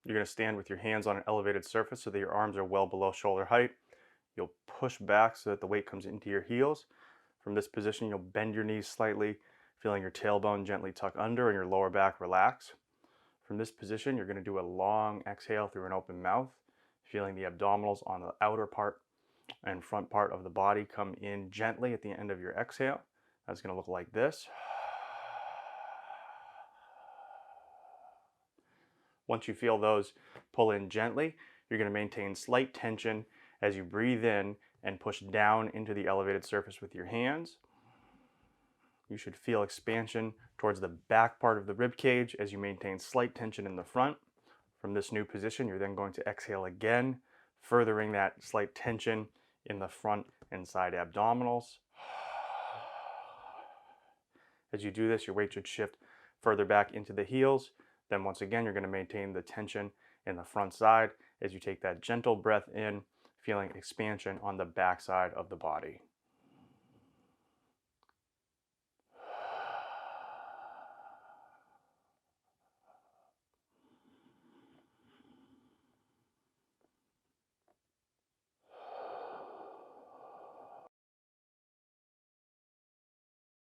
You're going to stand with your hands on an elevated surface so that your arms are well below shoulder height. You'll push back so that the weight comes into your heels. From this position, you'll bend your knees slightly, feeling your tailbone gently tuck under and your lower back relax. From this position, you're going to do a long exhale through an open mouth, feeling the abdominals on the outer part and front part of the body come in gently at the end of your exhale. That's going to look like this. Once you feel those pull in gently, you're going to maintain slight tension as you breathe in and push down into the elevated surface with your hands. You should feel expansion towards the back part of the rib cage as you maintain slight tension in the front. From this new position, you're then going to exhale again, furthering that slight tension in the front and side abdominals. As you do this, your weight should shift further back into the heels. Then once again, you're going to maintain the tension in the front side as you take that gentle breath in, feeling expansion on the back side of the body.